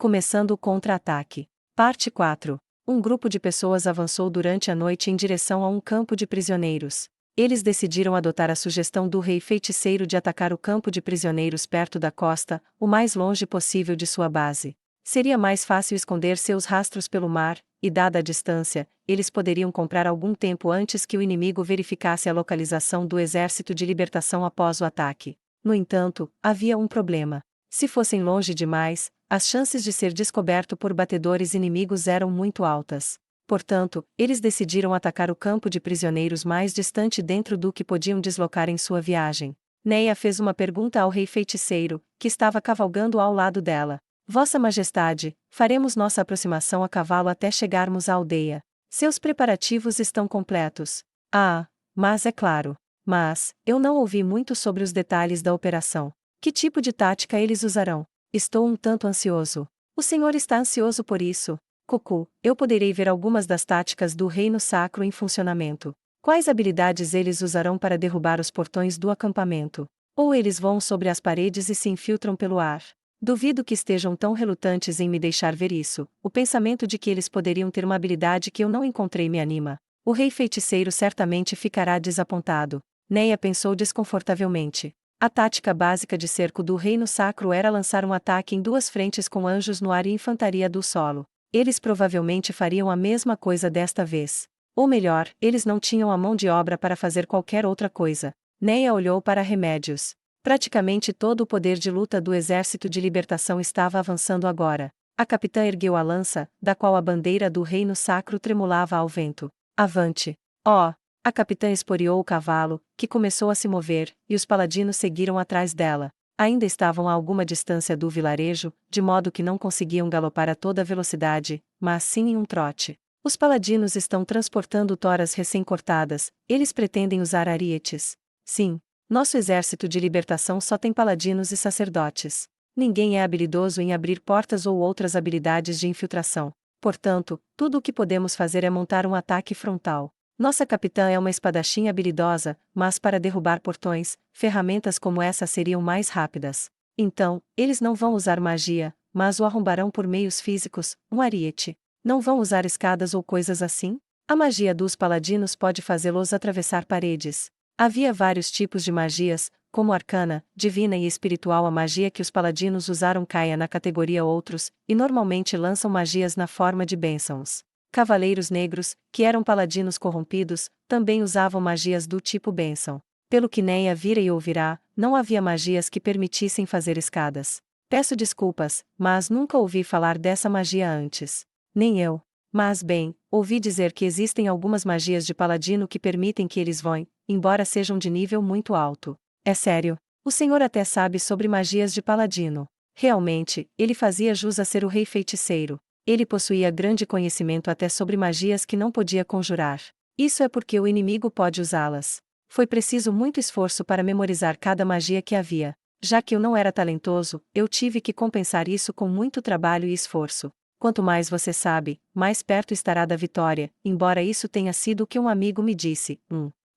Começando o contra-ataque. Parte 4. Um grupo de pessoas avançou durante a noite em direção a um campo de prisioneiros. Eles decidiram adotar a sugestão do rei feiticeiro de atacar o campo de prisioneiros perto da costa, o mais longe possível de sua base. Seria mais fácil esconder seus rastros pelo mar, e dada a distância, eles poderiam comprar algum tempo antes que o inimigo verificasse a localização do exército de libertação após o ataque. No entanto, havia um problema. Se fossem longe demais, as chances de ser descoberto por batedores inimigos eram muito altas. Portanto, eles decidiram atacar o campo de prisioneiros mais distante dentro do que podiam deslocar em sua viagem. Neia fez uma pergunta ao rei feiticeiro, que estava cavalgando ao lado dela. Vossa Majestade, faremos nossa aproximação a cavalo até chegarmos à aldeia. Seus preparativos estão completos. Ah, mas é claro. Mas, eu não ouvi muito sobre os detalhes da operação. Que tipo de tática eles usarão? Estou um tanto ansioso. O senhor está ansioso por isso? Cucu, eu poderei ver algumas das táticas do Reino Sacro em funcionamento. Quais habilidades eles usarão para derrubar os portões do acampamento? Ou eles voam sobre as paredes e se infiltram pelo ar? Duvido que estejam tão relutantes em me deixar ver isso. O pensamento de que eles poderiam ter uma habilidade que eu não encontrei me anima. O rei feiticeiro certamente ficará desapontado. Neia pensou desconfortavelmente. A tática básica de cerco do Reino Sacro era lançar um ataque em duas frentes com anjos no ar e infantaria do solo. Eles provavelmente fariam a mesma coisa desta vez. Ou melhor, eles não tinham a mão de obra para fazer qualquer outra coisa. Neia olhou para Remédios. Praticamente todo o poder de luta do Exército de Libertação estava avançando agora. A capitã ergueu a lança, da qual a bandeira do Reino Sacro tremulava ao vento. Avante! Oh! A capitã esporeou o cavalo, que começou a se mover, e os paladinos seguiram atrás dela. Ainda estavam a alguma distância do vilarejo, de modo que não conseguiam galopar a toda velocidade, mas sim em um trote. Os paladinos estão transportando toras recém-cortadas, eles pretendem usar arietes. Sim. Nosso exército de libertação só tem paladinos e sacerdotes. Ninguém é habilidoso em abrir portas ou outras habilidades de infiltração. Portanto, tudo o que podemos fazer é montar um ataque frontal. Nossa capitã é uma espadachim habilidosa, mas para derrubar portões, ferramentas como essa seriam mais rápidas. Então, eles não vão usar magia, mas o arrombarão por meios físicos, um ariete. Não vão usar escadas ou coisas assim? A magia dos paladinos pode fazê-los atravessar paredes. Havia vários tipos de magias, como arcana, divina e espiritual. A magia que os paladinos usaram caia na categoria outros, e normalmente lançam magias na forma de bênçãos. Cavaleiros negros, que eram paladinos corrompidos, também usavam magias do tipo bênção. Pelo que Neia vira e ouvirá, não havia magias que permitissem fazer escadas. Peço desculpas, mas nunca ouvi falar dessa magia antes. Nem eu. Mas bem, ouvi dizer que existem algumas magias de paladino que permitem que eles voem, embora sejam de nível muito alto. É sério. O senhor até sabe sobre magias de paladino. Realmente, ele fazia jus a ser o rei feiticeiro. Ele possuía grande conhecimento até sobre magias que não podia conjurar. Isso é porque o inimigo pode usá-las. Foi preciso muito esforço para memorizar cada magia que havia. Já que eu não era talentoso, eu tive que compensar isso com muito trabalho e esforço. Quanto mais você sabe, mais perto estará da vitória, embora isso tenha sido o que um amigo me disse.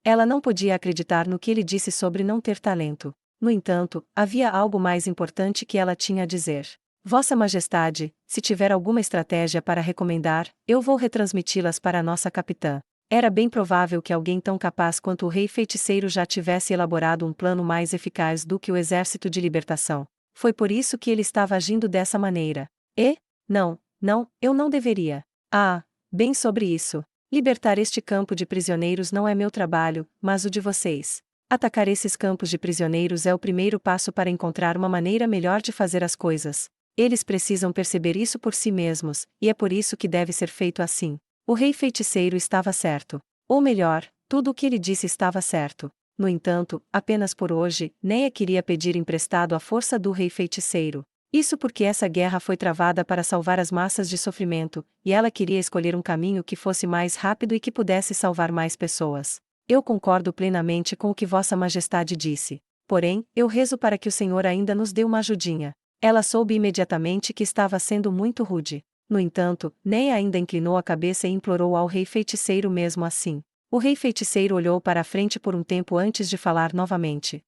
Ela não podia acreditar no que ele disse sobre não ter talento. No entanto, havia algo mais importante que ela tinha a dizer. Vossa Majestade, se tiver alguma estratégia para recomendar, eu vou retransmiti-las para a nossa capitã. Era bem provável que alguém tão capaz quanto o rei feiticeiro já tivesse elaborado um plano mais eficaz do que o exército de libertação. Foi por isso que ele estava agindo dessa maneira. E? Não, eu não deveria. Ah, bem sobre isso. Libertar este campo de prisioneiros não é meu trabalho, mas o de vocês. Atacar esses campos de prisioneiros é o primeiro passo para encontrar uma maneira melhor de fazer as coisas. Eles precisam perceber isso por si mesmos, e é por isso que deve ser feito assim. O rei feiticeiro estava certo. Ou melhor, tudo o que ele disse estava certo. No entanto, apenas por hoje, Neia queria pedir emprestado a força do rei feiticeiro. Isso porque essa guerra foi travada para salvar as massas de sofrimento, e ela queria escolher um caminho que fosse mais rápido e que pudesse salvar mais pessoas. Eu concordo plenamente com o que Vossa Majestade disse. Porém, eu rezo para que o Senhor ainda nos dê uma ajudinha. Ela soube imediatamente que estava sendo muito rude. No entanto, Neia ainda inclinou a cabeça e implorou ao rei feiticeiro mesmo assim. O rei feiticeiro olhou para a frente por um tempo antes de falar novamente.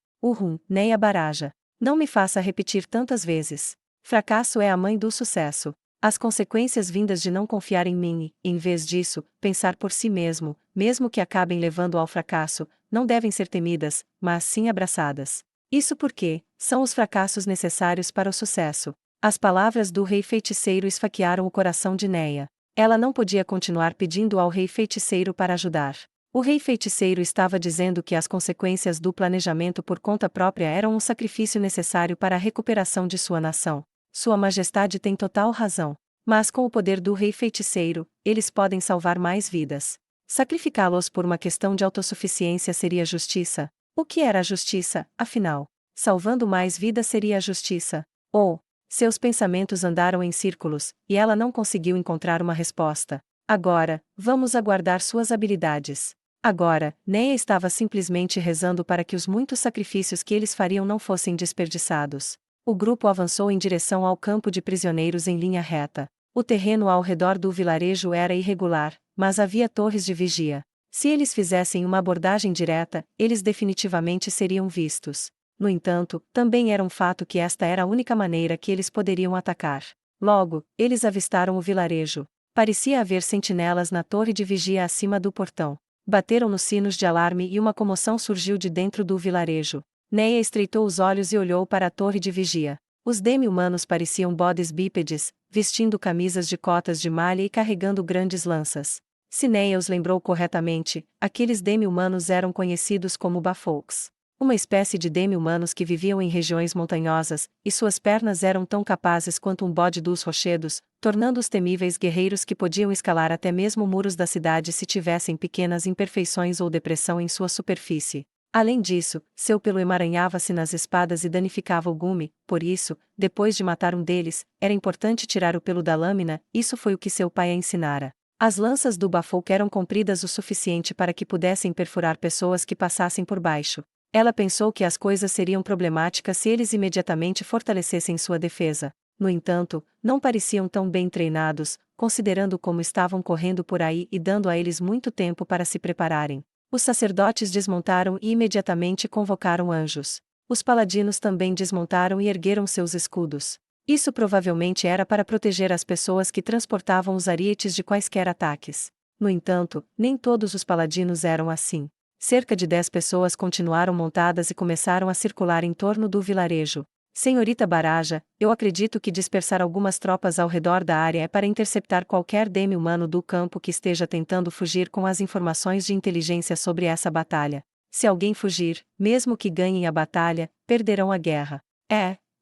Neia Baraja. Não me faça repetir tantas vezes. Fracasso é a mãe do sucesso. As consequências vindas de não confiar em mim e, em vez disso, pensar por si mesmo, mesmo que acabem levando ao fracasso, não devem ser temidas, mas sim abraçadas. Isso porque são os fracassos necessários para o sucesso. As palavras do rei feiticeiro esfaquearam o coração de Neia. Ela não podia continuar pedindo ao rei feiticeiro para ajudar. O rei feiticeiro estava dizendo que as consequências do planejamento por conta própria eram um sacrifício necessário para a recuperação de sua nação. Sua Majestade tem total razão. Mas com o poder do rei feiticeiro, eles podem salvar mais vidas. Sacrificá-los por uma questão de autossuficiência seria justiça. O que era a justiça, afinal? Salvando mais vidas seria a justiça. Ou, seus pensamentos andaram em círculos, e ela não conseguiu encontrar uma resposta. Agora, vamos aguardar suas habilidades. Agora, Neia estava simplesmente rezando para que os muitos sacrifícios que eles fariam não fossem desperdiçados. O grupo avançou em direção ao campo de prisioneiros em linha reta. O terreno ao redor do vilarejo era irregular, mas havia torres de vigia. Se eles fizessem uma abordagem direta, eles definitivamente seriam vistos. No entanto, também era um fato que esta era a única maneira que eles poderiam atacar. Logo, eles avistaram o vilarejo. Parecia haver sentinelas na torre de vigia acima do portão. Bateram nos sinos de alarme e uma comoção surgiu de dentro do vilarejo. Neia estreitou os olhos e olhou para a torre de vigia. Os demi-humanos pareciam bodes bípedes, vestindo camisas de cotas de malha e carregando grandes lanças. Se Neia os lembrou corretamente, aqueles demi-humanos eram conhecidos como Bafolks. Uma espécie de demi-humanos que viviam em regiões montanhosas, e suas pernas eram tão capazes quanto um bode dos rochedos, tornando-os temíveis guerreiros que podiam escalar até mesmo muros da cidade se tivessem pequenas imperfeições ou depressão em sua superfície. Além disso, seu pelo emaranhava-se nas espadas e danificava o gume, por isso, depois de matar um deles, era importante tirar o pelo da lâmina, isso foi o que seu pai a ensinara. As lanças do Bafolk eram compridas o suficiente para que pudessem perfurar pessoas que passassem por baixo. Ela pensou que as coisas seriam problemáticas se eles imediatamente fortalecessem sua defesa. No entanto, não pareciam tão bem treinados, considerando como estavam correndo por aí e dando a eles muito tempo para se prepararem. Os sacerdotes desmontaram e imediatamente convocaram anjos. Os paladinos também desmontaram e ergueram seus escudos. Isso provavelmente era para proteger as pessoas que transportavam os arietes de quaisquer ataques. No entanto, nem todos os paladinos eram assim. Cerca de 10 pessoas continuaram montadas e começaram a circular em torno do vilarejo. Senhorita Baraja, eu acredito que dispersar algumas tropas ao redor da área é para interceptar qualquer demi-humano do campo que esteja tentando fugir com as informações de inteligência sobre essa batalha. Se alguém fugir, mesmo que ganhem a batalha, perderão a guerra.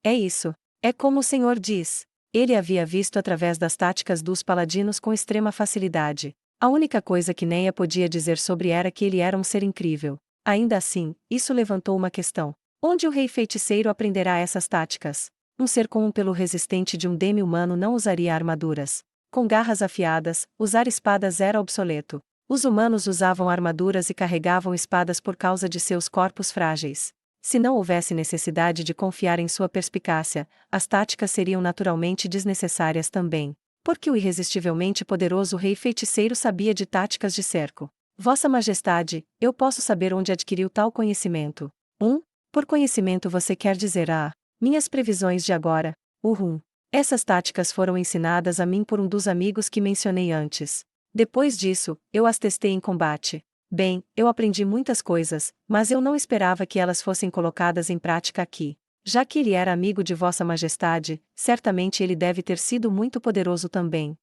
É isso. É como o senhor diz. Ele havia visto através das táticas dos paladinos com extrema facilidade. A única coisa que Neia podia dizer sobre era que ele era um ser incrível. Ainda assim, isso levantou uma questão. Onde o rei feiticeiro aprenderá essas táticas? Um ser com um pelo resistente de um demi-humano não usaria armaduras. Com garras afiadas, usar espadas era obsoleto. Os humanos usavam armaduras e carregavam espadas por causa de seus corpos frágeis. Se não houvesse necessidade de confiar em sua perspicácia, as táticas seriam naturalmente desnecessárias também. Porque o irresistivelmente poderoso rei feiticeiro sabia de táticas de cerco. Vossa Majestade, eu posso saber onde adquiriu tal conhecimento. Por conhecimento você quer dizer minhas previsões de agora. Essas táticas foram ensinadas a mim por um dos amigos que mencionei antes. Depois disso, eu as testei em combate. Bem, eu aprendi muitas coisas, mas eu não esperava que elas fossem colocadas em prática aqui. Já que ele era amigo de Vossa Majestade, certamente ele deve ter sido muito poderoso também.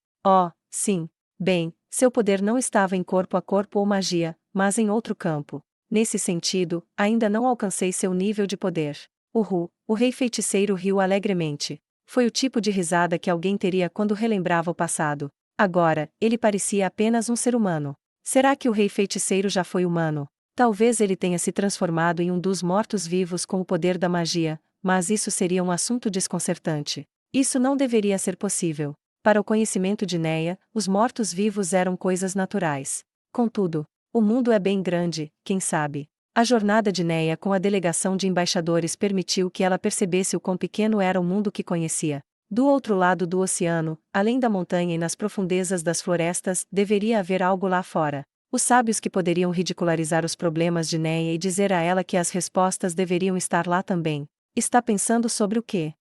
Sim. Bem, seu poder não estava em corpo a corpo ou magia, mas em outro campo. Nesse sentido, ainda não alcancei seu nível de poder. O rei feiticeiro riu alegremente. Foi o tipo de risada que alguém teria quando relembrava o passado. Agora, ele parecia apenas um ser humano. Será que o rei feiticeiro já foi humano? Talvez ele tenha se transformado em um dos mortos-vivos com o poder da magia, mas isso seria um assunto desconcertante. Isso não deveria ser possível. Para o conhecimento de Neia, os mortos-vivos eram coisas naturais. Contudo, o mundo é bem grande, quem sabe? A jornada de Neia com a delegação de embaixadores permitiu que ela percebesse o quão pequeno era o mundo que conhecia. Do outro lado do oceano, além da montanha e nas profundezas das florestas, deveria haver algo lá fora. Os sábios que poderiam ridicularizar os problemas de Neia e dizer a ela que as respostas deveriam estar lá também. Está pensando sobre o quê?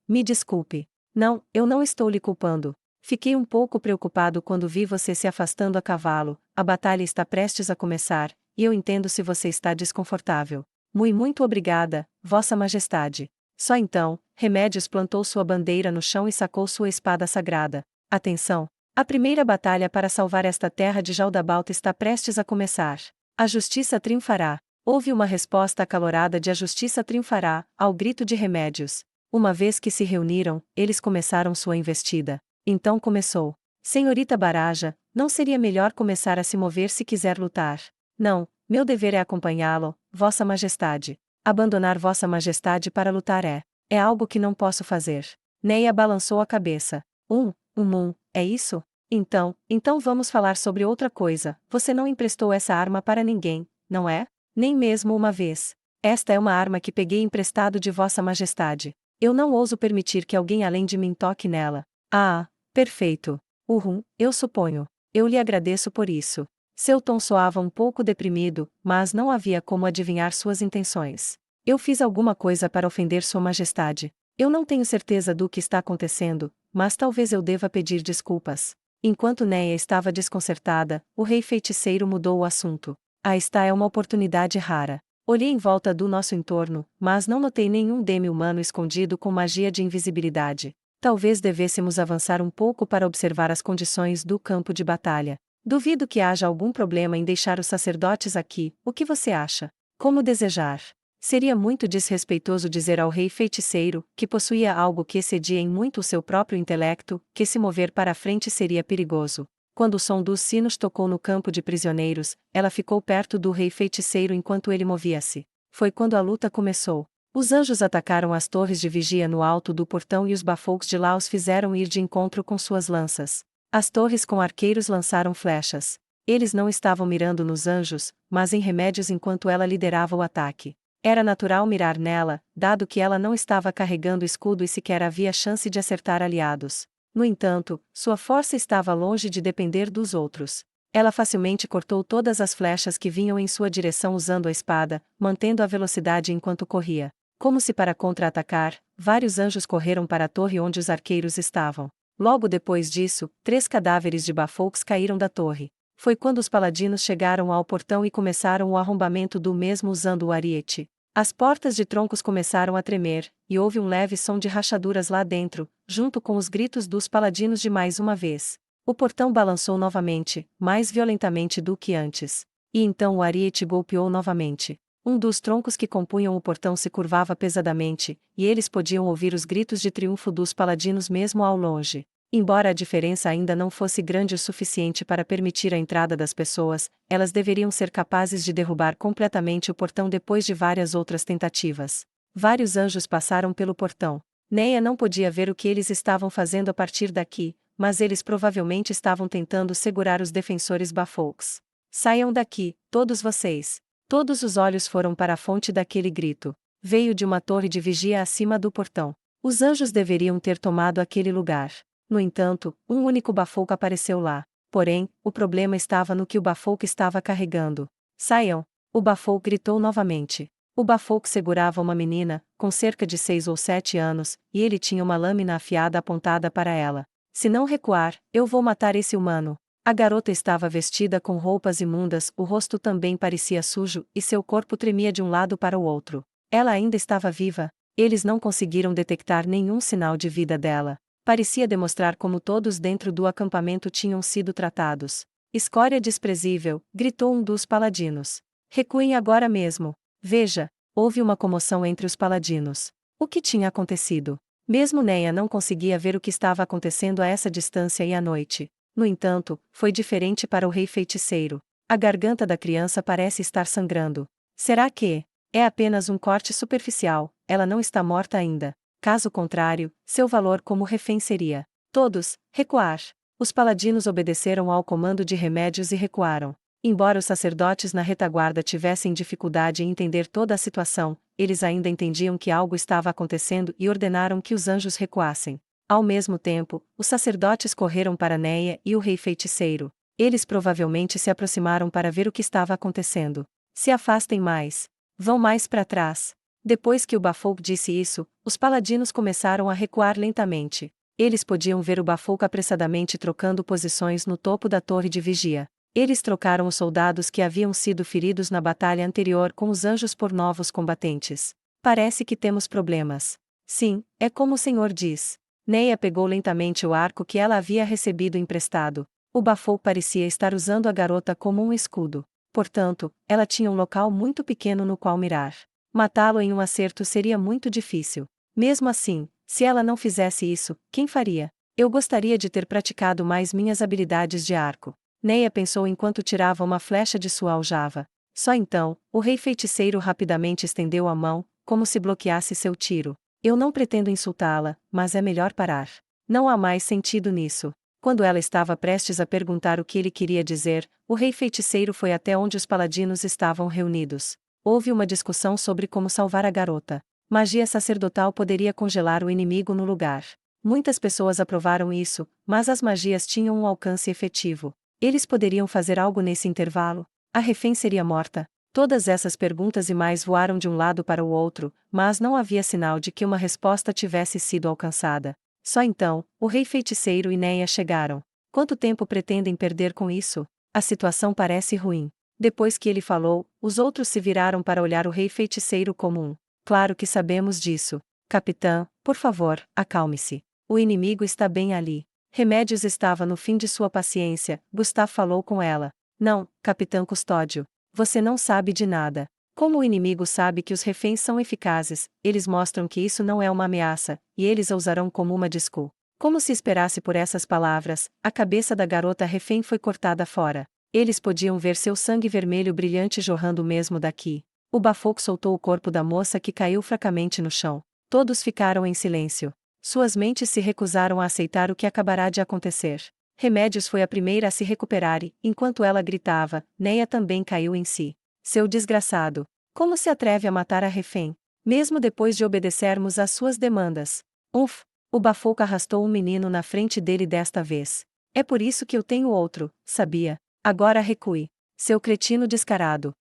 Me desculpe. Não, eu não estou lhe culpando. Fiquei um pouco preocupado quando vi você se afastando a cavalo. A batalha está prestes a começar, e eu entendo se você está desconfortável. Muito obrigada, Vossa Majestade. Só então, Remédios plantou sua bandeira no chão e sacou sua espada sagrada. Atenção! A primeira batalha para salvar esta terra de Jaldabaoth está prestes a começar. A justiça triunfará. Houve uma resposta acalorada de "A justiça triunfará" ao grito de Remédios. Uma vez que se reuniram, eles começaram sua investida. Então começou. Senhorita Baraja, não seria melhor começar a se mover se quiser lutar? Não, meu dever é acompanhá-lo, Vossa Majestade. Abandonar Vossa Majestade para lutar é algo que não posso fazer. Neia balançou a cabeça. É isso? Então vamos falar sobre outra coisa. Você não emprestou essa arma para ninguém, não é? Nem mesmo uma vez. Esta é uma arma que peguei emprestado de Vossa Majestade. Eu não ouso permitir que alguém além de mim toque nela. Ah, perfeito. Eu suponho. Eu lhe agradeço por isso. Seu tom soava um pouco deprimido, mas não havia como adivinhar suas intenções. Eu fiz alguma coisa para ofender Sua Majestade. Eu não tenho certeza do que está acontecendo, mas talvez eu deva pedir desculpas. Enquanto Neia estava desconcertada, o rei feiticeiro mudou o assunto. Esta é uma oportunidade rara. Olhei em volta do nosso entorno, mas não notei nenhum demi-humano escondido com magia de invisibilidade. Talvez devêssemos avançar um pouco para observar as condições do campo de batalha. Duvido que haja algum problema em deixar os sacerdotes aqui. O que você acha? Como desejar. Seria muito desrespeitoso dizer ao rei feiticeiro, que possuía algo que excedia em muito o seu próprio intelecto, que se mover para a frente seria perigoso. Quando o som dos sinos tocou no campo de prisioneiros, ela ficou perto do rei feiticeiro enquanto ele movia-se. Foi quando a luta começou. Os anjos atacaram as torres de vigia no alto do portão e os bafoucos de lá os fizeram ir de encontro com suas lanças. As torres com arqueiros lançaram flechas. Eles não estavam mirando nos anjos, mas em Remédios enquanto ela liderava o ataque. Era natural mirar nela, dado que ela não estava carregando escudo e sequer havia chance de acertar aliados. No entanto, sua força estava longe de depender dos outros. Ela facilmente cortou todas as flechas que vinham em sua direção usando a espada, mantendo a velocidade enquanto corria. Como se para contra-atacar, vários anjos correram para a torre onde os arqueiros estavam. Logo depois disso, 3 cadáveres de bafouques caíram da torre. Foi quando os paladinos chegaram ao portão e começaram o arrombamento do mesmo usando o ariete. As portas de troncos começaram a tremer, e houve um leve som de rachaduras lá dentro, junto com os gritos dos paladinos de mais uma vez. O portão balançou novamente, mais violentamente do que antes. E então o ariete golpeou novamente. Um dos troncos que compunham o portão se curvava pesadamente, e eles podiam ouvir os gritos de triunfo dos paladinos mesmo ao longe. Embora a diferença ainda não fosse grande o suficiente para permitir a entrada das pessoas, elas deveriam ser capazes de derrubar completamente o portão depois de várias outras tentativas. Vários anjos passaram pelo portão. Neia não podia ver o que eles estavam fazendo a partir daqui, mas eles provavelmente estavam tentando segurar os defensores bafouques. Saiam daqui, todos vocês! Todos os olhos foram para a fonte daquele grito. Veio de uma torre de vigia acima do portão. Os anjos deveriam ter tomado aquele lugar. No entanto, um único bafouque apareceu lá. Porém, o problema estava no que o bafouque estava carregando. Saiam! O bafouque gritou novamente. O bafouque segurava uma menina, com cerca de 6 ou 7 anos, e ele tinha uma lâmina afiada apontada para ela. Se não recuar, eu vou matar esse humano. A garota estava vestida com roupas imundas, o rosto também parecia sujo, e seu corpo tremia de um lado para o outro. Ela ainda estava viva. Eles não conseguiram detectar nenhum sinal de vida dela. Parecia demonstrar como todos dentro do acampamento tinham sido tratados. Escória desprezível, gritou um dos paladinos. Recuem agora mesmo. Veja, houve uma comoção entre os paladinos. O que tinha acontecido? Mesmo Neia não conseguia ver o que estava acontecendo a essa distância e à noite. No entanto, foi diferente para o rei feiticeiro. A garganta da criança parece estar sangrando. Será que é apenas um corte superficial? Ela não está morta ainda. Caso contrário, seu valor como refém seria: todos, recuar. Os paladinos obedeceram ao comando de Remédios e recuaram. Embora os sacerdotes na retaguarda tivessem dificuldade em entender toda a situação, eles ainda entendiam que algo estava acontecendo e ordenaram que os anjos recuassem. Ao mesmo tempo, os sacerdotes correram para Neia e o rei feiticeiro. Eles provavelmente se aproximaram para ver o que estava acontecendo. Se afastem mais. Vão mais para trás. Depois que o Bafolk disse isso, os paladinos começaram a recuar lentamente. Eles podiam ver o Bafolk apressadamente trocando posições no topo da torre de vigia. Eles trocaram os soldados que haviam sido feridos na batalha anterior com os anjos por novos combatentes. Parece que temos problemas. Sim, é como o Senhor diz. Neia pegou lentamente o arco que ela havia recebido emprestado. O Bafolk parecia estar usando a garota como um escudo. Portanto, ela tinha um local muito pequeno no qual mirar. Matá-lo em um acerto seria muito difícil. Mesmo assim, se ela não fizesse isso, quem faria? Eu gostaria de ter praticado mais minhas habilidades de arco. Neia pensou enquanto tirava uma flecha de sua aljava. Só então, o rei feiticeiro rapidamente estendeu a mão, como se bloqueasse seu tiro. Eu não pretendo insultá-la, mas é melhor parar. Não há mais sentido nisso. Quando ela estava prestes a perguntar o que ele queria dizer, o rei feiticeiro foi até onde os paladinos estavam reunidos. Houve uma discussão sobre como salvar a garota. Magia sacerdotal poderia congelar o inimigo no lugar. Muitas pessoas aprovaram isso, mas as magias tinham um alcance efetivo. Eles poderiam fazer algo nesse intervalo? A refém seria morta? Todas essas perguntas e mais voaram de um lado para o outro, mas não havia sinal de que uma resposta tivesse sido alcançada. Só então, o rei feiticeiro e Neia chegaram. Quanto tempo pretendem perder com isso? A situação parece ruim. Depois que ele falou, os outros se viraram para olhar o rei feiticeiro como um. Claro que sabemos disso. Capitã, por favor, acalme-se. O inimigo está bem ali. Remédios estava no fim de sua paciência. Gustav falou com ela. Não, Capitã Custódio. Você não sabe de nada. Como o inimigo sabe que os reféns são eficazes, eles mostram que isso não é uma ameaça, e eles a usarão como uma desculpa. Como se esperasse por essas palavras, a cabeça da garota refém foi cortada fora. Eles podiam ver seu sangue vermelho brilhante jorrando mesmo daqui. O Bafolk soltou o corpo da moça que caiu fracamente no chão. Todos ficaram em silêncio. Suas mentes se recusaram a aceitar o que acabará de acontecer. Remédios foi a primeira a se recuperar e, enquanto ela gritava, Neia também caiu em si. Seu desgraçado! Como se atreve a matar a refém? Mesmo depois de obedecermos às suas demandas. O Bafolk arrastou um menino na frente dele desta vez. É por isso que eu tenho outro, sabia? Agora recue. Seu cretino descarado.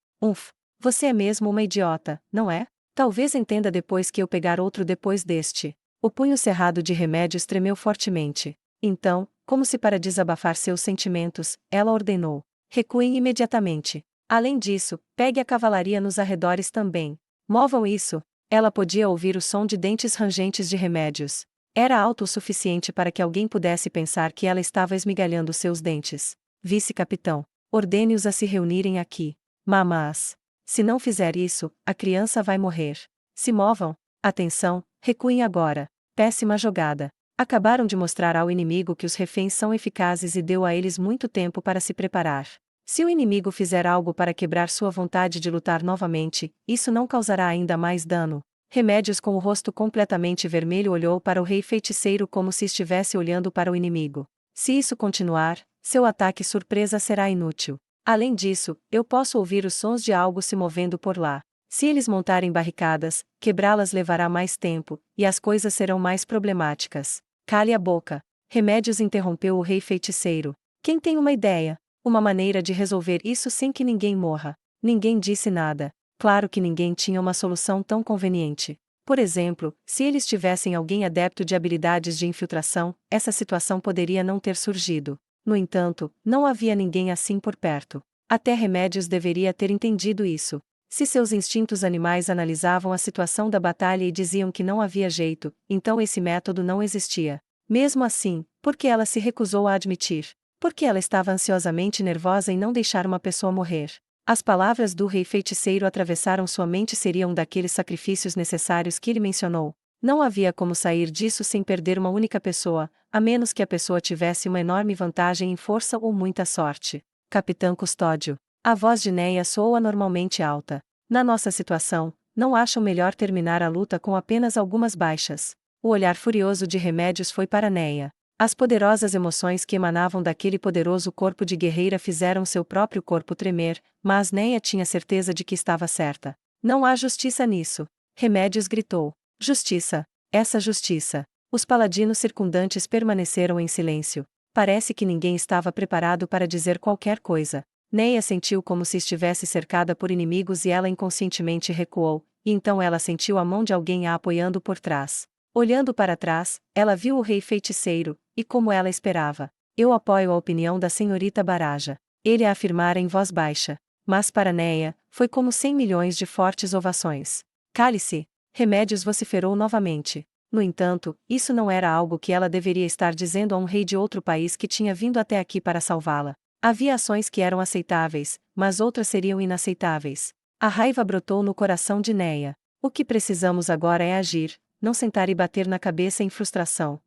Você é mesmo uma idiota, não é? Talvez entenda depois que eu pegar outro depois deste. O punho cerrado de Remédios tremeu fortemente. Então, como se para desabafar seus sentimentos, ela ordenou: recuem imediatamente. Além disso, pegue a cavalaria nos arredores também. Movam isso. Ela podia ouvir o som de dentes rangentes de Remédios. Era alto o suficiente para que alguém pudesse pensar que ela estava esmigalhando seus dentes. Vice-capitão, ordene-os a se reunirem aqui. Mas, se não fizer isso, a criança vai morrer. Se movam. Atenção, recuem agora. Péssima jogada. Acabaram de mostrar ao inimigo que os reféns são eficazes e deu a eles muito tempo para se preparar. Se o inimigo fizer algo para quebrar sua vontade de lutar novamente, isso não causará ainda mais dano. Remédios com o rosto completamente vermelho olhou para o rei feiticeiro como se estivesse olhando para o inimigo. Se isso continuar, seu ataque surpresa será inútil. Além disso, eu posso ouvir os sons de algo se movendo por lá. Se eles montarem barricadas, quebrá-las levará mais tempo, e as coisas serão mais problemáticas. Cale a boca. Remédios interrompeu o rei feiticeiro. Quem tem uma ideia? Uma maneira de resolver isso sem que ninguém morra. Ninguém disse nada. Claro que ninguém tinha uma solução tão conveniente. Por exemplo, se eles tivessem alguém adepto de habilidades de infiltração, essa situação poderia não ter surgido. No entanto, não havia ninguém assim por perto. Até Remédios deveria ter entendido isso. Se seus instintos animais analisavam a situação da batalha e diziam que não havia jeito, então esse método não existia. Mesmo assim, por que ela se recusou a admitir? Porque ela estava ansiosamente nervosa em não deixar uma pessoa morrer. As palavras do rei feiticeiro atravessaram sua mente seriam um daqueles sacrifícios necessários que ele mencionou. Não havia como sair disso sem perder uma única pessoa, a menos que a pessoa tivesse uma enorme vantagem em força ou muita sorte. Capitã Custódio. A voz de Neia soou anormalmente alta. Na nossa situação, não acham melhor terminar a luta com apenas algumas baixas? O olhar furioso de Remédios foi para Neia. As poderosas emoções que emanavam daquele poderoso corpo de guerreira fizeram seu próprio corpo tremer, mas Neia tinha certeza de que estava certa. Não há justiça nisso. Remédios gritou. Justiça. Essa justiça. Os paladinos circundantes permaneceram em silêncio. Parece que ninguém estava preparado para dizer qualquer coisa. Neia sentiu como se estivesse cercada por inimigos e ela inconscientemente recuou, e então ela sentiu a mão de alguém a apoiando por trás. Olhando para trás, ela viu o rei feiticeiro, e como ela esperava. Eu apoio a opinião da senhorita Baraja. Ele a afirmara em voz baixa. Mas para Neia, foi como 100 milhões de fortes ovações. Cale-se! Remédios vociferou novamente. No entanto, isso não era algo que ela deveria estar dizendo a um rei de outro país que tinha vindo até aqui para salvá-la. Havia ações que eram aceitáveis, mas outras seriam inaceitáveis. A raiva brotou no coração de Neia. O que precisamos agora é agir, não sentar e bater na cabeça em frustração.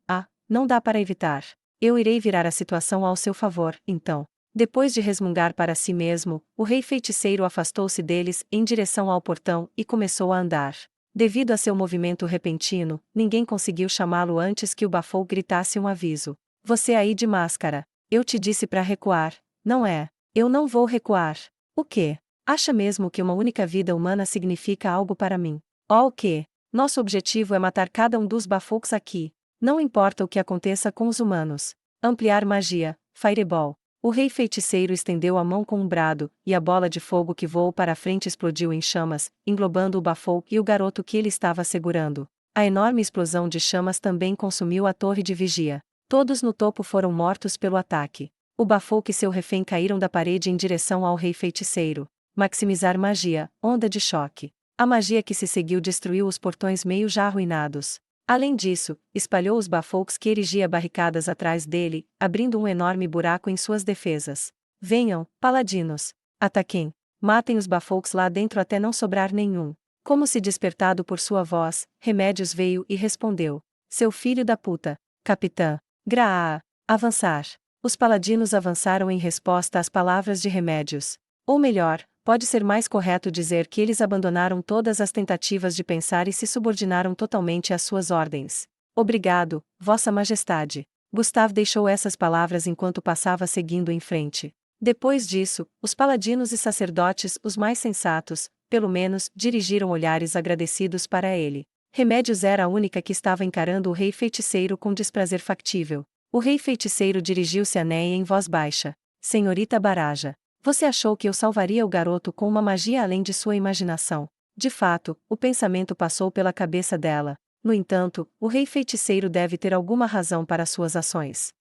Não dá para evitar. Eu irei virar a situação ao seu favor, então. Depois de resmungar para si mesmo, o rei feiticeiro afastou-se deles em direção ao portão e começou a andar. Devido a seu movimento repentino, ninguém conseguiu chamá-lo antes que o Bafou gritasse um aviso. Você aí de máscara. Eu te disse para recuar, não é? Eu não vou recuar. O quê? Acha mesmo que uma única vida humana significa algo para mim? O quê? Nosso objetivo é matar cada um dos Bafouks aqui. Não importa o que aconteça com os humanos. Ampliar magia, Fireball. O rei feiticeiro estendeu a mão com um brado, e a bola de fogo que voou para a frente explodiu em chamas, englobando o Bafouk e o garoto que ele estava segurando. A enorme explosão de chamas também consumiu a torre de vigia. Todos no topo foram mortos pelo ataque. O Bafouk e seu refém caíram da parede em direção ao rei feiticeiro. Maximizar magia, onda de choque. A magia que se seguiu destruiu os portões meio já arruinados. Além disso, espalhou os Bafouks que erigia barricadas atrás dele, abrindo um enorme buraco em suas defesas. Venham, paladinos! Ataquem! Matem os Bafouks lá dentro até não sobrar nenhum. Como se despertado por sua voz, Remédios veio e respondeu. Seu filho da puta! Capitã! Graa! Avançar! Os paladinos avançaram em resposta às palavras de Remédios. Ou melhor, pode ser mais correto dizer que eles abandonaram todas as tentativas de pensar e se subordinaram totalmente às suas ordens. Obrigado, Vossa Majestade. Gustave deixou essas palavras enquanto passava seguindo em frente. Depois disso, os paladinos e sacerdotes, os mais sensatos, pelo menos, dirigiram olhares agradecidos para ele. Remédios era a única que estava encarando o rei feiticeiro com desprazer factível. O rei feiticeiro dirigiu-se a Neia em voz baixa. Senhorita Baraja. Você achou que eu salvaria o garoto com uma magia além de sua imaginação? De fato, o pensamento passou pela cabeça dela. No entanto, o rei feiticeiro deve ter alguma razão para suas ações.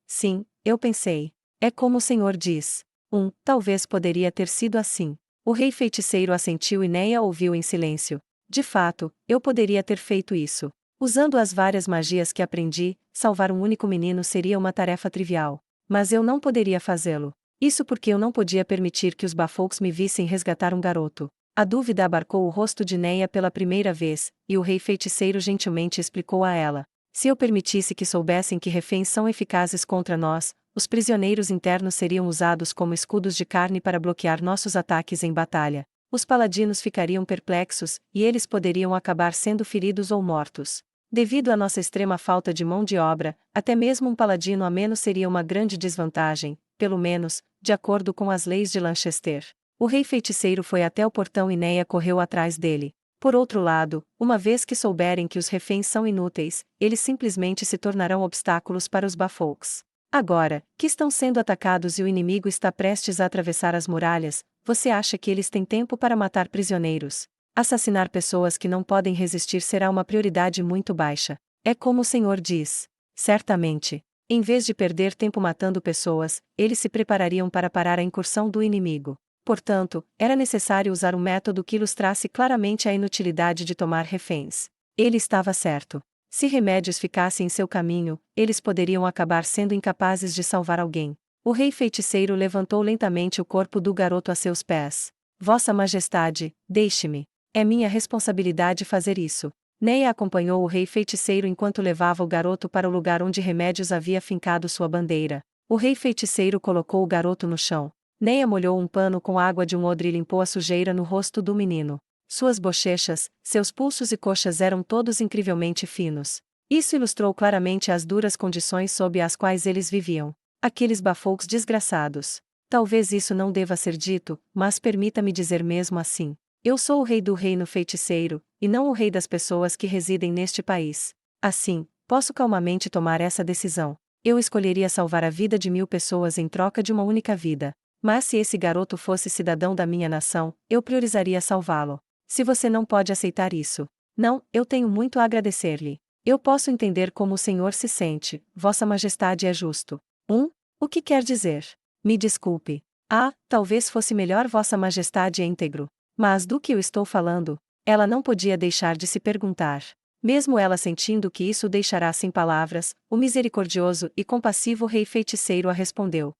Sim, eu pensei. É como o senhor diz. Talvez poderia ter sido assim. O rei feiticeiro assentiu e Neia ouviu em silêncio. De fato, eu poderia ter feito isso. Usando as várias magias que aprendi, salvar um único menino seria uma tarefa trivial. Mas eu não poderia fazê-lo. Isso porque eu não podia permitir que os Bafouks me vissem resgatar um garoto. A dúvida abarcou o rosto de Neia pela primeira vez, e o rei feiticeiro gentilmente explicou a ela. Se eu permitisse que soubessem que reféns são eficazes contra nós, os prisioneiros internos seriam usados como escudos de carne para bloquear nossos ataques em batalha. Os paladinos ficariam perplexos, e eles poderiam acabar sendo feridos ou mortos. Devido à nossa extrema falta de mão de obra, até mesmo um paladino a menos seria uma grande desvantagem, pelo menos, de acordo com as leis de Lanchester. O rei feiticeiro foi até o portão e Neia correu atrás dele. Por outro lado, uma vez que souberem que os reféns são inúteis, eles simplesmente se tornarão obstáculos para os Bafouks. Agora, que estão sendo atacados e o inimigo está prestes a atravessar as muralhas, você acha que eles têm tempo para matar prisioneiros? Assassinar pessoas que não podem resistir será uma prioridade muito baixa. É como o senhor diz. Certamente. Em vez de perder tempo matando pessoas, eles se preparariam para parar a incursão do inimigo. Portanto, era necessário usar um método que ilustrasse claramente a inutilidade de tomar reféns. Ele estava certo. Se Remédios ficasse em seu caminho, eles poderiam acabar sendo incapazes de salvar alguém. O rei feiticeiro levantou lentamente o corpo do garoto a seus pés. Vossa Majestade, deixe-me. É minha responsabilidade fazer isso. Neia acompanhou o rei feiticeiro enquanto levava o garoto para o lugar onde Remédios havia fincado sua bandeira. O rei feiticeiro colocou o garoto no chão. Neia molhou um pano com água de um odre e limpou a sujeira no rosto do menino. Suas bochechas, seus pulsos e coxas eram todos incrivelmente finos. Isso ilustrou claramente as duras condições sob as quais eles viviam. Aqueles Bafouks desgraçados. Talvez isso não deva ser dito, mas permita-me dizer mesmo assim. Eu sou o rei do reino feiticeiro, e não o rei das pessoas que residem neste país. Assim, posso calmamente tomar essa decisão. Eu escolheria salvar a vida de 1000 pessoas em troca de uma única vida. Mas se esse garoto fosse cidadão da minha nação, eu priorizaria salvá-lo. Se você não pode aceitar isso. Não, eu tenho muito a agradecer-lhe. Eu posso entender como o senhor se sente, Vossa Majestade é justo. O que quer dizer? Me desculpe. Ah, talvez fosse melhor Vossa Majestade é íntegro. Mas do que eu estou falando? Ela não podia deixar de se perguntar. Mesmo ela sentindo que isso o deixará sem palavras, o misericordioso e compassivo rei feiticeiro a respondeu.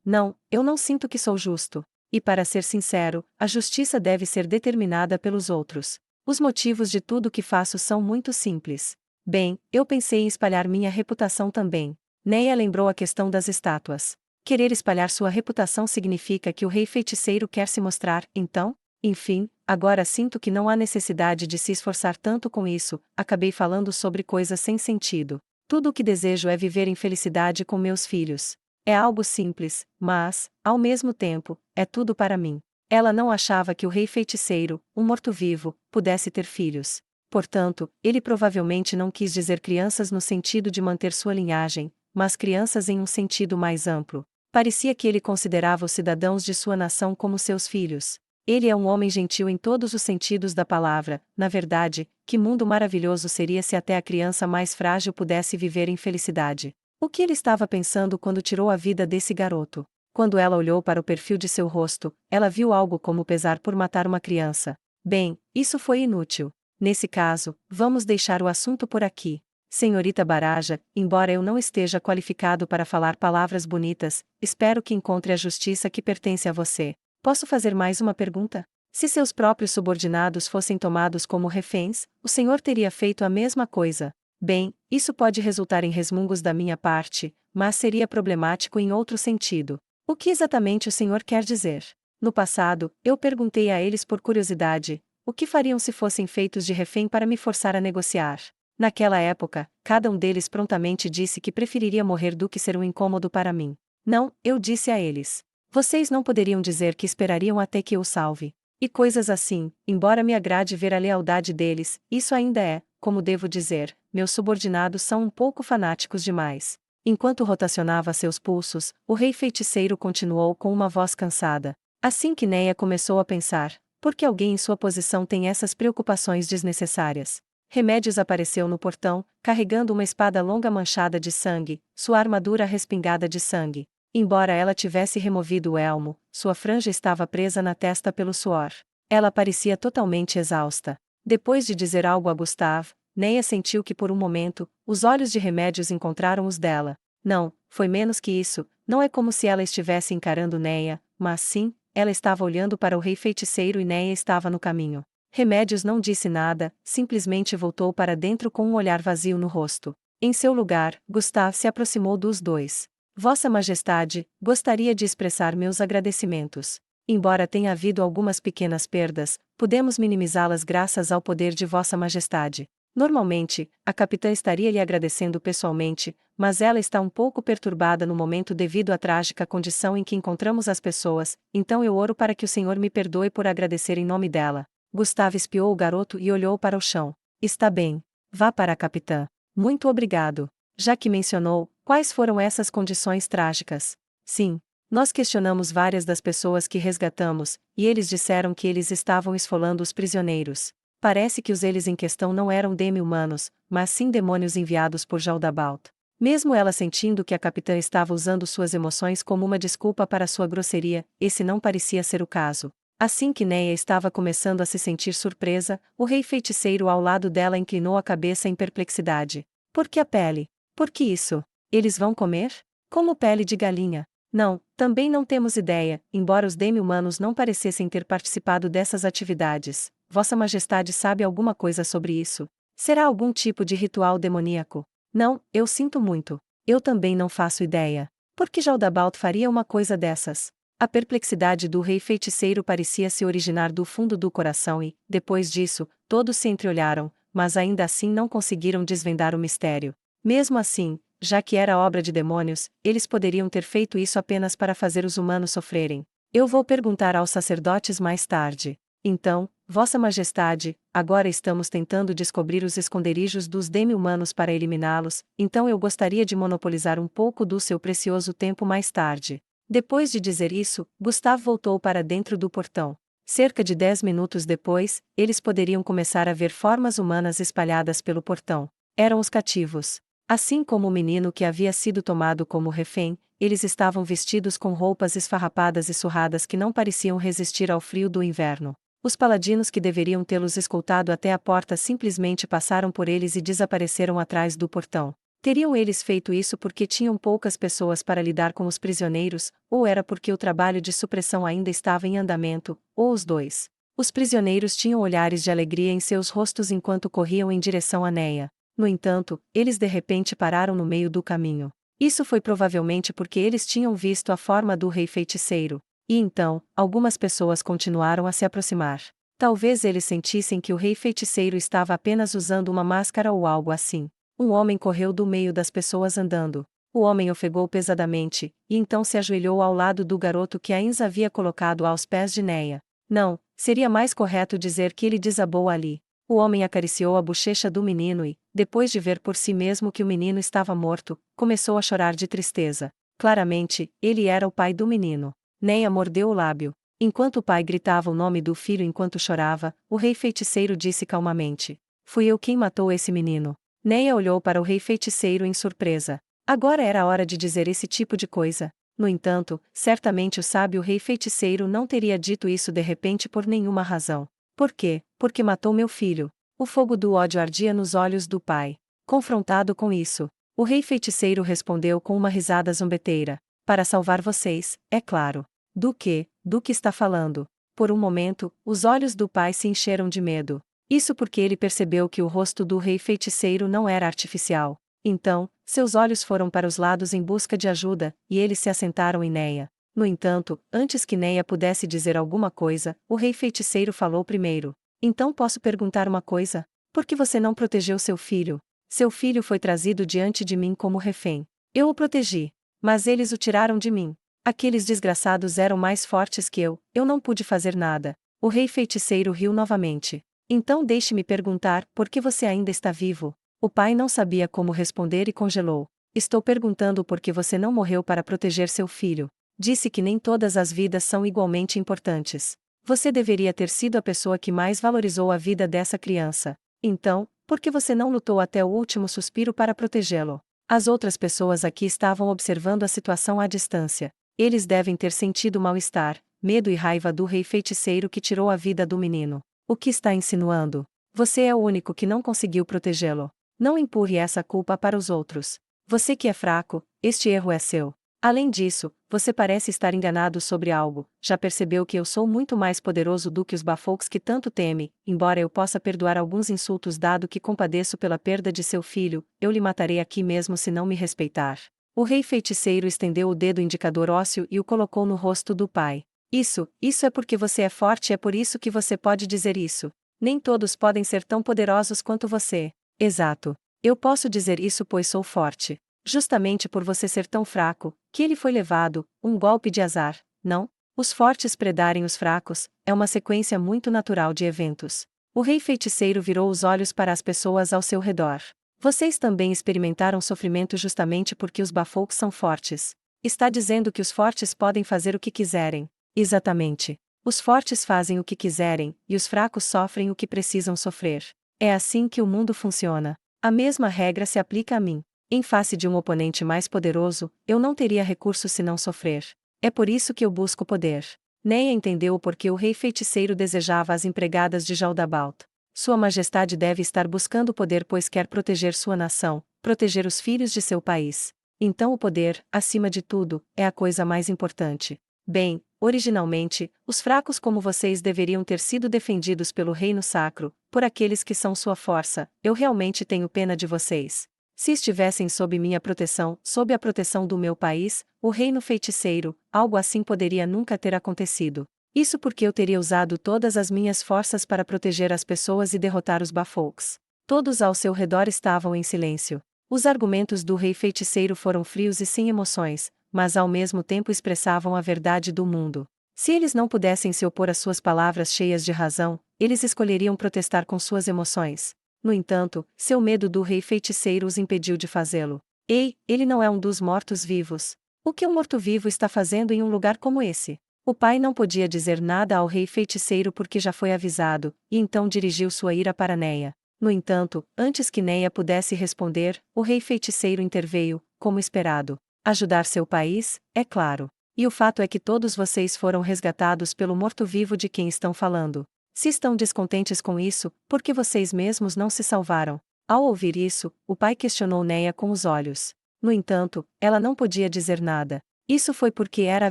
Não, eu não sinto que sou justo. E para ser sincero, a justiça deve ser determinada pelos outros. Os motivos de tudo o que faço são muito simples. Bem, eu pensei em espalhar minha reputação também. Neia lembrou a questão das estátuas. Querer espalhar sua reputação significa que o rei feiticeiro quer se mostrar, então? Enfim, agora sinto que não há necessidade de se esforçar tanto com isso, acabei falando sobre coisas sem sentido. Tudo o que desejo é viver em felicidade com meus filhos. É algo simples, mas, ao mesmo tempo, é tudo para mim. Ela não achava que o rei feiticeiro, um morto-vivo, pudesse ter filhos. Portanto, ele provavelmente não quis dizer crianças no sentido de manter sua linhagem, mas crianças em um sentido mais amplo. Parecia que ele considerava os cidadãos de sua nação como seus filhos. Ele é um homem gentil em todos os sentidos da palavra. Na verdade, que mundo maravilhoso seria se até a criança mais frágil pudesse viver em felicidade. O que ele estava pensando quando tirou a vida desse garoto? Quando ela olhou para o perfil de seu rosto, ela viu algo como pesar por matar uma criança. Bem, isso foi inútil. Nesse caso, vamos deixar o assunto por aqui. Senhorita Baraja, embora eu não esteja qualificado para falar palavras bonitas, espero que encontre a justiça que pertence a você. Posso fazer mais uma pergunta? Se seus próprios subordinados fossem tomados como reféns, o senhor teria feito a mesma coisa. Bem, isso pode resultar em resmungos da minha parte, mas seria problemático em outro sentido. O que exatamente o senhor quer dizer? No passado, eu perguntei a eles por curiosidade, o que fariam se fossem feitos de refém para me forçar a negociar. Naquela época, cada um deles prontamente disse que preferiria morrer do que ser um incômodo para mim. Não, eu disse a eles. Vocês não poderiam dizer que esperariam até que eu salve. E coisas assim, embora me agrade ver a lealdade deles, isso ainda é, como devo dizer, meus subordinados são um pouco fanáticos demais. Enquanto rotacionava seus pulsos, o rei feiticeiro continuou com uma voz cansada. Assim que Neia começou a pensar, por que alguém em sua posição tem essas preocupações desnecessárias? Remédios apareceu no portão, carregando uma espada longa manchada de sangue, sua armadura respingada de sangue. Embora ela tivesse removido o elmo, sua franja estava presa na testa pelo suor. Ela parecia totalmente exausta. Depois de dizer algo a Gustav, Neia sentiu que por um momento, os olhos de Remédios encontraram os dela. Não, foi menos que isso, não é como se ela estivesse encarando Neia, mas sim, ela estava olhando para o rei feiticeiro e Neia estava no caminho. Remédios não disse nada, simplesmente voltou para dentro com um olhar vazio no rosto. Em seu lugar, Gustav se aproximou dos dois. Vossa Majestade, gostaria de expressar meus agradecimentos. Embora tenha havido algumas pequenas perdas, podemos minimizá-las graças ao poder de Vossa Majestade. Normalmente, a capitã estaria lhe agradecendo pessoalmente, mas ela está um pouco perturbada no momento devido à trágica condição em que encontramos as pessoas, então eu oro para que o senhor me perdoe por agradecer em nome dela. Gustavo espiou o garoto e olhou para o chão. Está bem. Vá para a capitã. Muito obrigado. Já que mencionou, quais foram essas condições trágicas? Sim. Nós questionamos várias das pessoas que resgatamos, e eles disseram que eles estavam esfolando os prisioneiros. Parece que os eles em questão não eram demi-humanos, mas sim demônios enviados por Jaldabaoth. Mesmo ela sentindo que a capitã estava usando suas emoções como uma desculpa para sua grosseria, esse não parecia ser o caso. Assim que Neia estava começando a se sentir surpresa, o rei feiticeiro ao lado dela inclinou a cabeça em perplexidade. Por que a pele? Por que isso? Eles vão comer? Como pele de galinha? Não, também não temos ideia, embora os demi-humanos não parecessem ter participado dessas atividades. Vossa Majestade sabe alguma coisa sobre isso? Será algum tipo de ritual demoníaco? Não, eu sinto muito. Eu também não faço ideia. Por que Jaldabaoth faria uma coisa dessas? A perplexidade do rei feiticeiro parecia se originar do fundo do coração e, depois disso, todos se entreolharam, mas ainda assim não conseguiram desvendar o mistério. Mesmo assim, já que era obra de demônios, eles poderiam ter feito isso apenas para fazer os humanos sofrerem. Eu vou perguntar aos sacerdotes mais tarde. Então, Vossa Majestade, agora estamos tentando descobrir os esconderijos dos demi-humanos para eliminá-los, então eu gostaria de monopolizar um pouco do seu precioso tempo mais tarde. Depois de dizer isso, Gustavo voltou para dentro do portão. Cerca de 10 minutos depois, eles poderiam começar a ver formas humanas espalhadas pelo portão. Eram os cativos. Assim como o menino que havia sido tomado como refém, eles estavam vestidos com roupas esfarrapadas e surradas que não pareciam resistir ao frio do inverno. Os paladinos que deveriam tê-los escoltado até a porta simplesmente passaram por eles e desapareceram atrás do portão. Teriam eles feito isso porque tinham poucas pessoas para lidar com os prisioneiros, ou era porque o trabalho de supressão ainda estava em andamento, ou os dois? Os prisioneiros tinham olhares de alegria em seus rostos enquanto corriam em direção a Neia. No entanto, eles de repente pararam no meio do caminho. Isso foi provavelmente porque eles tinham visto a forma do rei feiticeiro. E então, algumas pessoas continuaram a se aproximar. Talvez eles sentissem que o rei feiticeiro estava apenas usando uma máscara ou algo assim. Um homem correu do meio das pessoas andando. O homem ofegou pesadamente, e então se ajoelhou ao lado do garoto que Ainz havia colocado aos pés de Neia. Não, seria mais correto dizer que ele desabou ali. O homem acariciou a bochecha do menino e, depois de ver por si mesmo que o menino estava morto, começou a chorar de tristeza. Claramente, ele era o pai do menino. Neia mordeu o lábio. Enquanto o pai gritava o nome do filho enquanto chorava, o rei feiticeiro disse calmamente: "Fui eu quem matou esse menino." Neia olhou para o rei feiticeiro em surpresa. Agora era a hora de dizer esse tipo de coisa. No entanto, certamente o sábio rei feiticeiro não teria dito isso de repente por nenhuma razão. Por quê? Porque matou meu filho. O fogo do ódio ardia nos olhos do pai. Confrontado com isso, o rei feiticeiro respondeu com uma risada zombeteira: "Para salvar vocês, é claro." Do que? Do que está falando? Por um momento, os olhos do pai se encheram de medo. Isso porque ele percebeu que o rosto do rei feiticeiro não era artificial. Então, seus olhos foram para os lados em busca de ajuda, e eles se assentaram em Neia. No entanto, antes que Neia pudesse dizer alguma coisa, o rei feiticeiro falou primeiro. "Então posso perguntar uma coisa? Por que você não protegeu seu filho? Seu filho foi trazido diante de mim como refém. Eu o protegi. Mas eles o tiraram de mim. Aqueles desgraçados eram mais fortes que eu não pude fazer nada." O rei feiticeiro riu novamente. "Então deixe-me perguntar, por que você ainda está vivo?" O pai não sabia como responder e congelou. "Estou perguntando por que você não morreu para proteger seu filho. Disse que nem todas as vidas são igualmente importantes. Você deveria ter sido a pessoa que mais valorizou a vida dessa criança. Então, por que você não lutou até o último suspiro para protegê-lo?" As outras pessoas aqui estavam observando a situação à distância. Eles devem ter sentido mal-estar, medo e raiva do rei feiticeiro que tirou a vida do menino. O que está insinuando? Você é o único que não conseguiu protegê-lo. Não empurre essa culpa para os outros. Você que é fraco, este erro é seu. Além disso, você parece estar enganado sobre algo. Já percebeu que eu sou muito mais poderoso do que os Bafolks que tanto teme? Embora eu possa perdoar alguns insultos dado que compadeço pela perda de seu filho, eu lhe matarei aqui mesmo se não me respeitar." O rei feiticeiro estendeu o dedo indicador ósseo e o colocou no rosto do pai. Isso é porque você é forte e é por isso que você pode dizer isso. Nem todos podem ser tão poderosos quanto você. Exato. Eu posso dizer isso pois sou forte. Justamente por você ser tão fraco, que ele foi levado, um golpe de azar, não? Os fortes predarem os fracos, é uma sequência muito natural de eventos. O rei feiticeiro virou os olhos para as pessoas ao seu redor. Vocês também experimentaram sofrimento justamente porque os Bafolks são fortes. Está dizendo que os fortes podem fazer o que quiserem. Exatamente. Os fortes fazem o que quiserem, e os fracos sofrem o que precisam sofrer. É assim que o mundo funciona. A mesma regra se aplica a mim. Em face de um oponente mais poderoso, eu não teria recurso se não sofrer. É por isso que eu busco poder. Neia entendeu o porquê o rei feiticeiro desejava as empregadas de Jaldabaoth. Sua Majestade deve estar buscando poder pois quer proteger sua nação, proteger os filhos de seu país. Então o poder, acima de tudo, é a coisa mais importante. Bem, originalmente, os fracos como vocês deveriam ter sido defendidos pelo reino sacro, por aqueles que são sua força. Eu realmente tenho pena de vocês. Se estivessem sob minha proteção, sob a proteção do meu país, o reino feiticeiro, algo assim poderia nunca ter acontecido. Isso porque eu teria usado todas as minhas forças para proteger as pessoas e derrotar os Bafolks. Todos ao seu redor estavam em silêncio. Os argumentos do rei feiticeiro foram frios e sem emoções, mas ao mesmo tempo expressavam a verdade do mundo. Se eles não pudessem se opor às suas palavras cheias de razão, eles escolheriam protestar com suas emoções. No entanto, seu medo do rei feiticeiro os impediu de fazê-lo. Ei, ele não é um dos mortos-vivos. O que um morto-vivo está fazendo em um lugar como esse? O pai não podia dizer nada ao rei feiticeiro porque já foi avisado, e então dirigiu sua ira para Neia. No entanto, antes que Neia pudesse responder, o rei feiticeiro interveio, como esperado. Ajudar seu país, é claro. E o fato é que todos vocês foram resgatados pelo morto-vivo de quem estão falando. Se estão descontentes com isso, por que vocês mesmos não se salvaram? Ao ouvir isso, o pai questionou Neia com os olhos. No entanto, ela não podia dizer nada. Isso foi porque era a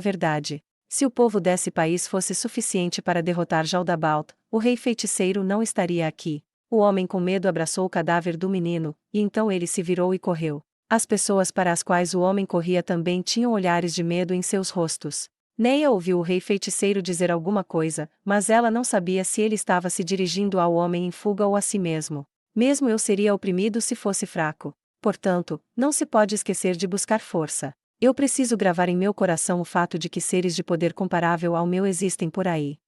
verdade. Se o povo desse país fosse suficiente para derrotar Jaldabaoth, o rei feiticeiro não estaria aqui. O homem com medo abraçou o cadáver do menino, e então ele se virou e correu. As pessoas para as quais o homem corria também tinham olhares de medo em seus rostos. Neia ouviu o rei feiticeiro dizer alguma coisa, mas ela não sabia se ele estava se dirigindo ao homem em fuga ou a si mesmo. Mesmo eu seria oprimido se fosse fraco. Portanto, não se pode esquecer de buscar força. Eu preciso gravar em meu coração o fato de que seres de poder comparável ao meu existem por aí.